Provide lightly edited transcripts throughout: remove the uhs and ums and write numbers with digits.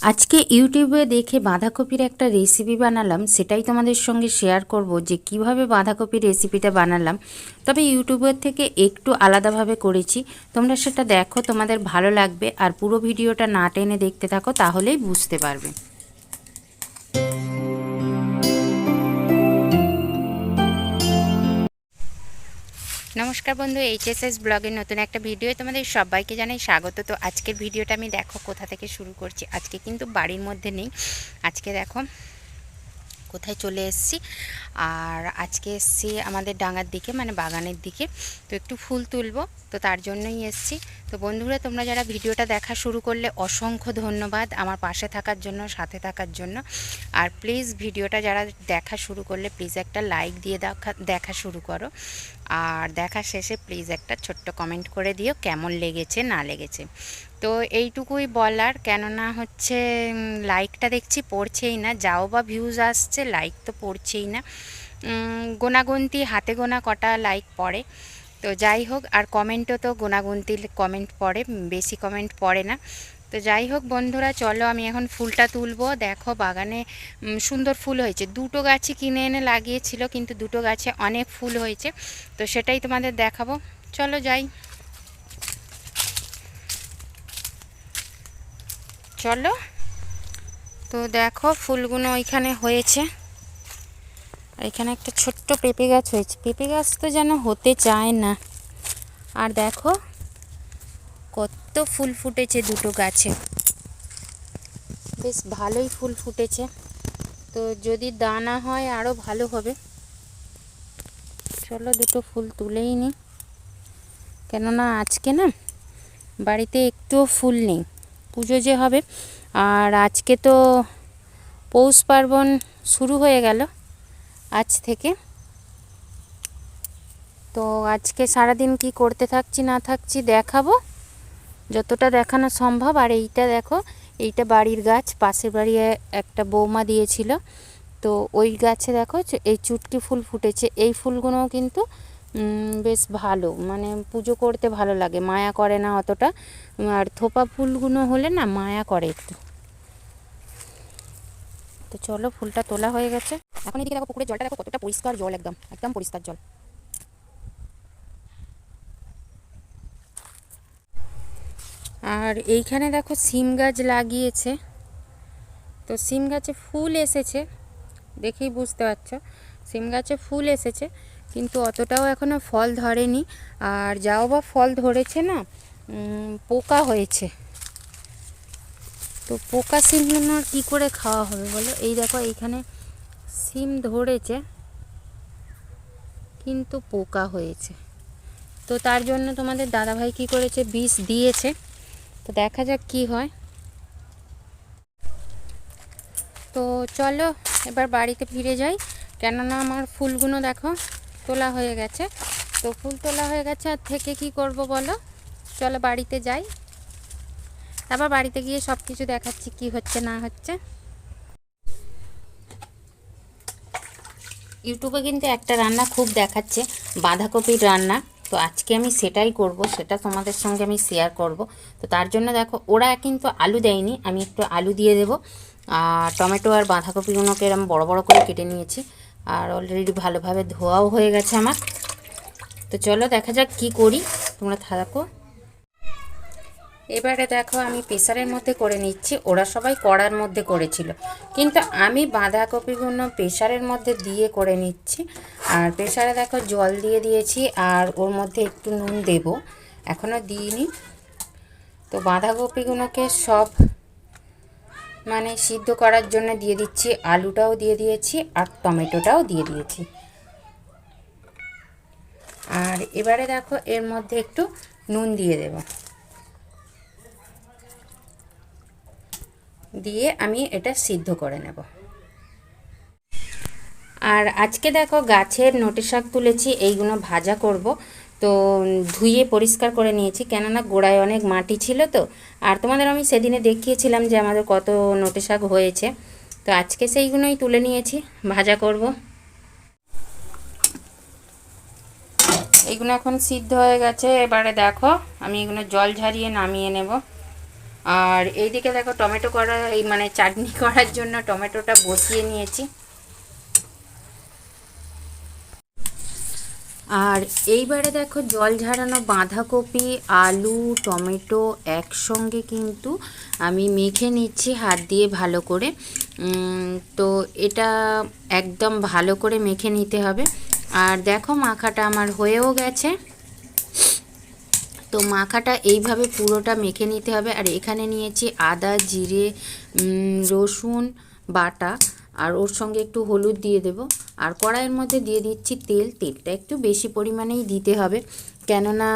আজকে ইউটিউবে দেখে বাঁধাকপির একটা রেসিপি বানালাম, সেটাই তোমাদের সঙ্গে শেয়ার করব যে কিভাবে বাঁধাকপির রেসিপিটা বানালাম। তবে ইউটিউবের থেকে একটু আলাদাভাবে করেছি, তোমরা সেটা দেখো, তোমাদের ভালো লাগবে। আর পুরো ভিডিওটা না টেনে দেখতে থাকো, তাহলেই বুঝতে পারবে। নমস্কার বন্ধু, এইচএসএস ব্লগের নতুন একটা ভিডিও তোমাদের সবাইকে জানাই স্বাগত। তো আজকের ভিডিওটা আমি দেখো কোথা থেকে শুরু করছি। আজকে কিন্তু বাড়ির মধ্যে নেই, আজকে দেখো কোথায় চলে এসেছি। আর আজকে এসেছি আমাদের ডাঙার দিকে, মানে বাগানের দিকে। তো একটু ফুল তুলবো, তো তার জন্যই এসেছি। তো বন্ধুরা, তোমরা যারা ভিডিওটা দেখা শুরু করলে অসংখ্য ধন্যবাদ আমার পাশে থাকার জন্য, সাথে থাকার জন্য। আর প্লিজ ভিডিওটা যারা দেখা শুরু করলে প্লিজ একটা লাইক দিয়ে দেখা শুরু করো। আর দেখা শেষে প্লিজ একটা ছোট্ট কমেন্ট করে দিও কেমন লেগেছে না লেগেছে। তো এইটুকুই বলার, কেননা হচ্ছে লাইকটা দেখছি পড়ছেই না, যাও বা ভিউজ আসছে, লাইক তো পড়ছেই না। গোনাগুনতি হাতে গোনা কটা লাইক পড়ে। তো যাই হোক, আর কমেন্টও তো গোনাগুনতি কমেন্ট পড়ে, বেশি কমেন্ট পড়ে না। তো যাই হোক বন্ধুরা, চলো আমি এখন ফুলটা তুলবো। দেখো বাগানে সুন্দর ফুল হয়েছে, দুটো গাছই কিনে এনে লাগিয়েছিল, কিন্তু দুটো গাছে অনেক ফুল হয়েছে। তো সেটাই তোমাদের দেখাবো, চলো যাই। চলো, তো দেখো ফুলগুলো ওইখানে হয়েছে। আর এখানে একটা ছোট্ট পেঁপে গাছ হয়েছে, পেঁপে গাছ তো যেন হতে চায় না। আর দেখো কত ফুল ফুটেছে দুটো গাছে, বেশ ভালোই ফুল ফুটেছে। তো যদি দানা হয় আরও ভালো হবে। চলো দুটো ফুল তুলেই নিই, কেননা আজকে না বাড়িতে একটুও ফুল নেই, পুজো যে হবে। আর আজকে তো পৌষ পার্বণ শুরু হয়ে গেল আজ থেকে। তো আজকে সারাদিন কি করতে থাকছি না থাকছি দেখাবো, যতটা দেখানো সম্ভব। আর এইটা দেখো, এইটা বাড়ির গাছ, পাশের বাড়ি একটা বৌমা দিয়েছিল। তো ওই গাছে দেখো এই চুটকি ফুল ফুটেছে। এই ফুলগুলোও কিন্তু বেশ ভালো, মানে পুজো করতে ভালো লাগে, মায়া করে না অতটা। আর থোপা ফুলগুলো হলে না মায়া করে একটু। তো চলো, ফুলটা তোলা হয়ে গেছে। এখন এদিকে দেখো পুকুরের জলটা দেখো কতটা পরিষ্কার জল, একদম একদম পরিষ্কার জল। আর এইখানে দেখো সিম গাছ লাগিয়েছে, তো সিম গাছে ফুল এসেছে, দেখেই বুঝতে পারছো সিম গাছে ফুল এসেছে, কিন্তু অতটাও এখনও ফল ধরেনি। আর যাও বা ফল ধরেছে না, পোকা হয়েছে। তো পোকা সিমগুলো আর কী করে খাওয়া হবে বলো। এই দেখো এইখানে সিম ধরেছে, কিন্তু পোকা হয়েছে। তো তার জন্য তোমাদের দাদাভাই কী করেছে, বিষ দিয়েছে। তো দেখা যাক কি হয়। তো চলো এবার বাড়িতে ফিরে যাই, কেননা আমার ফুলগুলো দেখো তোলা হয়ে গেছে। তো ফুল তোলা হয়ে গেছে, আর থেকে কি করব বলো, চলো বাড়িতে যাই, তারপর বাড়িতে গিয়ে সব কিছু দেখাচ্ছি কি হচ্ছে না হচ্ছে। ইউটিউবে কিন্তু একটা রান্না খুব দেখাচ্ছে, বাঁধাকপির রান্না। তো আজকে আমি সেটাই করব, সেটা তোমাদের সঙ্গে আমি শেয়ার করব। তো তার জন্য দেখো ওরা কিন্তু আলু দেয়নি, আমি একটু আলু দিয়ে দেবো। আর টমেটো আর বাঁধাকপিগুলোকে এরকম বড় বড় করে কেটে নিয়েছি, আর অলরেডি ভালোভাবে ধোয়াও হয়ে গেছে আমার। তো চলো দেখা যাক কি করি, তোমরা থাকো। এবারে দেখো আমি প্রেসারের মধ্যে করে নিচ্ছি, ওরা সবাই কড়ার মধ্যে করেছিল, কিন্তু আমি বাঁধাকপিগুলো প্রেসারের মধ্যে দিয়ে করে নিচ্ছি। আর প্রেসারে দেখো জল দিয়ে দিয়েছি, আর ওর মধ্যে একটু নুন দেব, এখনও দিইনি। তো বাঁধাকপিগুলোকে সব মানে সিদ্ধ করার জন্য দিয়ে দিচ্ছি, আলুটাও দিয়ে দিয়েছি, আর টমেটোটাও দিয়ে দিয়েছি। আর এবারে দেখো এর মধ্যে একটু নুন দিয়ে দেব, দিয়ে আমি এটা সিদ্ধ করে নেব। আর আজকে দেখো গাছের নোটে শাক তুলেছি, এইগুলো ভাজা করব। তো ধুয়ে পরিষ্কার করে নিয়েছি, কেননা গোড়ায় অনেক মাটি ছিল। তো আর তোমাদের আমি সেদিনে দেখিয়েছিলাম যে আমাদের কত নোটে শাক হয়েছে। তো আজকে সেইগুলোই তুলে নিয়েছি, ভাজা করব। এইগুলো এখন সিদ্ধ হয়ে গেছে, এবারে দেখো আমি এগুলো জল ঝারিয়ে নামিয়ে নেব। আর এইদিকে দেখো টমেটো করা এই মানে চাটনি করার জন্য টমেটোটা বসিয়ে নিয়েছি। আর এইবারে দেখো জল ঝরানো বাঁধাকপি, আলু, টমেটো একসঙ্গে কিন্তু আমি মেখে নিচ্ছি হাত দিয়ে ভালো করে। তো এটা একদম ভালো করে মেখে নিতে হবে। আর দেখো মাখাটা আমার হয়েও গেছে। তো মাখাটা এইভাবে পুরোটা মেখে নিতে হবে। আর এখানে নিয়েছি আদা, জিরে, রসুন বাটা, আর ওর সঙ্গে একটু হলুদ দিয়ে দেব। আর কড়াইয়ের মধ্যে দিয়ে দিচ্ছি তেল। তেলটা একটু বেশি পরিমাণেই দিতে হবে, কেননা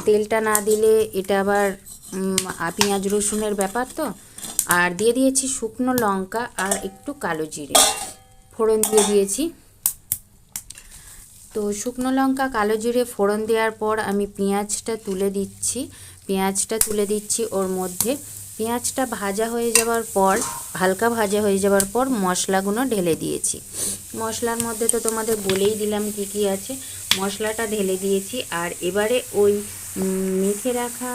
তেলটা না দিলে এটা আবার পেঁয়াজ রসুনের ব্যাপার তো। আর দিয়ে দিয়েছি শুকনো লঙ্কা আর একটু কালো জিরে ফোড়ন দিয়ে দিয়েছি। তো শুকনো লঙ্কা কালো জিরে ফোড়ন দেওয়ার পর আমি পেঁয়াজটা তুলে দিচ্ছি ওর মধ্যে। পেঁয়াজটা ভাজা হয়ে যাওয়ার পর, হালকা ভাজা হয়ে যাওয়ার পর মশলাগুলো ঢেলে দিয়েছি। মশলার মধ্যে তো তোমাদের বলেই দিলাম কি কি আছে। মশলাটা ঢেলে দিয়েছি। আর এবারে ওই মেখে রাখা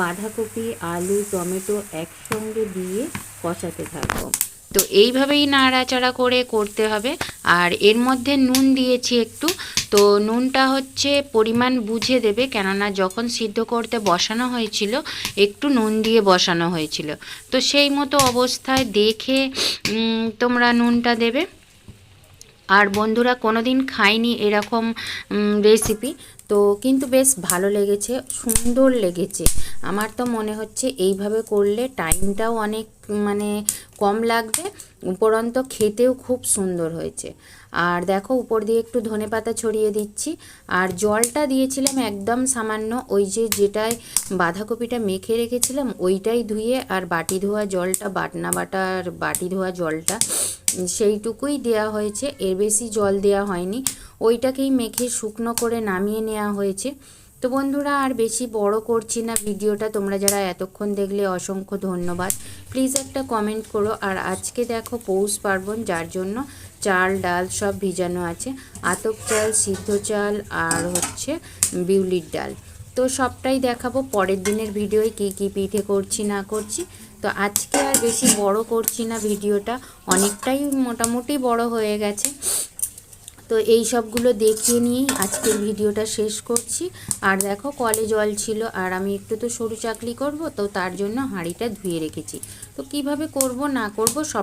বাঁধাকপি, আলু, টমেটো একসঙ্গে দিয়ে কষাতে থাকবো। তো এইভাবেই নাড়াচাড়া করে করতে হবে। আর এর মধ্যে নুন দিয়েছি একটু। তো নুনটা হচ্ছে পরিমাণ বুঝে দেবে, কেননা যখন সিদ্ধ করতে বসানো হয়েছিল একটু নুন দিয়ে বসানো হয়েছিল। তো সেই মতো অবস্থায় দেখে তোমরা নুনটা দেবে। আর বন্ধুরা কোনোদিন খাইনি এরকম রেসিপি, তো কিন্তু বেশ ভালো লেগেছে, সুন্দর লেগেছে। আমার তো মনে হচ্ছে এইভাবে করলে টাইমটাও অনেক মানে কম লাগবে, উপরন্ত খেতেও খুব সুন্দর হয়েছে। আর দেখো উপর দিয়ে একটু ধনেপাতা ছড়িয়ে দিচ্ছি। আর জলটা দিয়েছিলাম একদম সামান্য, ওই যেটায় বাঁধাকপিটা মেখে রেখেছিলাম ওইটাই ধুয়ে, আর বাটি ধোয়া জলটা, বাটনা বাটার বাটি ধোয়া জলটা সেইটুকুই দেয়া হয়েছে, এর বেশি জল দেয়া হয়নি। ওইটাকেই মেখে শুকনো করে নামিয়ে নেওয়া হয়েছে। তো বন্ধুরা আর বেশি বড় করছি না ভিডিওটা, তোমরা যারা এতক্ষণ দেখলে অসংখ্য ধন্যবাদ। প্লিজ একটা কমেন্ট করো। আর আজকে দেখো পৌষ পার্বণ, যার জন্য চাল ডাল সব ভিজানো আছে, আতপ চাল, সিদ্ধ চাল, আর হচ্ছে বিউলির ডাল। তো সবটাই দেখাবো পরের দিনের ভিডিওয় কী কী পিঠে করছি না করছি। তো আজকে আর বেশি বড় করছি না ভিডিওটা, অনেকটাই মোটামুটি বড় হয়ে গেছে। তো এই সবগুলো দেখিয়ে নিয়েই আজকের ভিডিওটা শেষ করছি। আর দেখো কলে জল ছিল, আর আমি একটু তো সরু চাকলি করব, তো তার জন্য হাঁড়িটা ধুয়ে রেখেছি। তো কিভাবে করব না করব সব